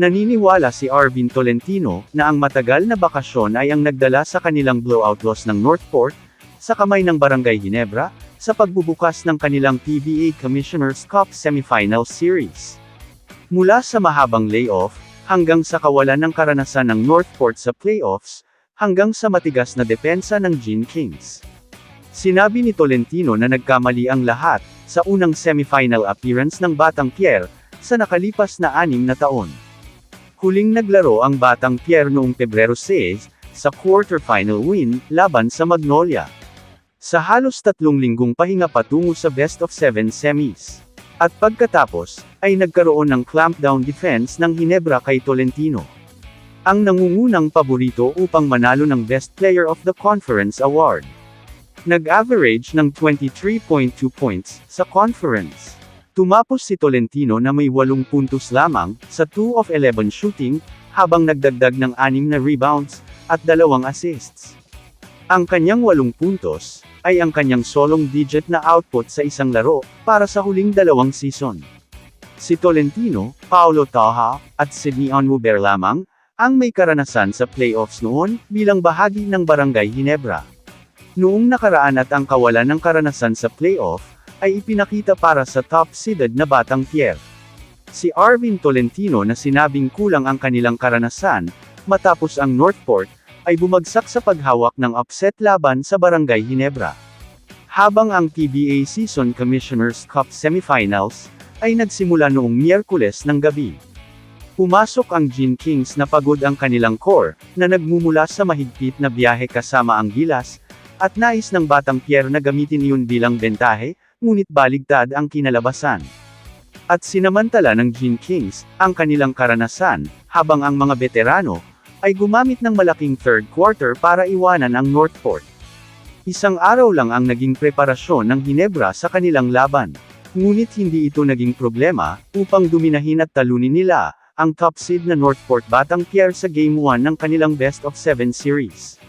Naniniwala si Arvin Tolentino na ang matagal na bakasyon ay ang nagdala sa kanilang blowout loss ng Northport, sa kamay ng Barangay Ginebra, sa pagbubukas ng kanilang PBA Commissioner's Cup Semifinal Series. Mula sa mahabang layoff, hanggang sa kawalan ng karanasan ng Northport sa playoffs, hanggang sa matigas na depensa ng Gene Kings. Sinabi ni Tolentino na nagkamali ang lahat, sa unang semifinal appearance ng Batang Pierre, sa nakalipas na 6 na taon. Huling naglaro ang Batang Pierre noong Pebrero 6, sa quarterfinal win, laban sa Magnolia. Sa halos 3 linggong pahinga patungo sa best of 7 semis. At pagkatapos, ay nagkaroon ng clampdown defense ng Ginebra kay Tolentino. Ang nangungunang paborito upang manalo ng Best Player of the Conference Award. Nag-average ng 23.2 points, sa conference. Tumapos si Tolentino na may 8 puntos lamang, sa 2 of 11 shooting, habang nagdagdag ng 6 na rebounds, at 2 assists. Ang kanyang 8 puntos, ay ang kanyang solong digit na output sa isang laro, para sa huling 2 season. Si Tolentino, Paulo Taha, at Sidney Onwuber lamang, ang may karanasan sa playoffs noon, bilang bahagi ng Barangay Ginebra. Noong nakaraan at ang kawalan ng karanasan sa playoff, ay ipinakita para sa top-seeded na Batang Pierre. Si Arvin Tolentino na sinabing kulang ang kanilang karanasan, matapos ang Northport, ay bumagsak sa paghawak ng upset laban sa Barangay Ginebra. Habang ang PBA Season Commissioner's Cup Semifinals, ay nagsimula noong Miyerkules ng gabi. Pumasok ang Gene Kings na pagod ang kanilang core, na nagmumula sa mahigpit na biyahe kasama ang Gilas, at nais ng Batang Pierre na gamitin iyon bilang bentahe, ngunit baligtad ang kinalabasan. At sinamantala ng Gene Kings, ang kanilang karanasan, habang ang mga veterano, ay gumamit ng malaking third quarter para iwanan ang Northport. Isang araw lang ang naging preparasyon ng Ginebra sa kanilang laban. Ngunit hindi ito naging problema, upang duminahin at talunin nila, ang top seed na Northport Batang Pierre sa Game 1 ng kanilang Best of 7 series.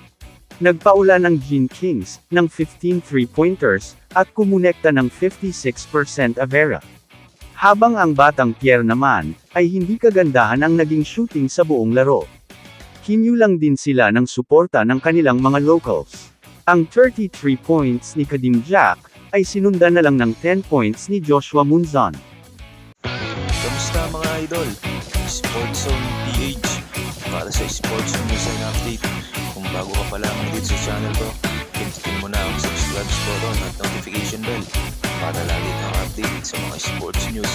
Nagpaulan ang Gene Kings, ng 15 3-pointers, at kumonekta ng 56% avera. Habang ang Batang Pierre naman, ay hindi kagandahan ang naging shooting sa buong laro. Kinulang din sila ng suporta ng kanilang mga locals. Ang 33 points ni Kadim Jack, ay sinundan na lang ng 10 points ni Joshua Munzon. Kamusta mga idol? Sports Zone PH, para sa sports news and update. Kung bago ka pa lamang dito sa channel ko, pindutin mo na ang subscribe button at notification bell, para lagi kang update sa mga sports news.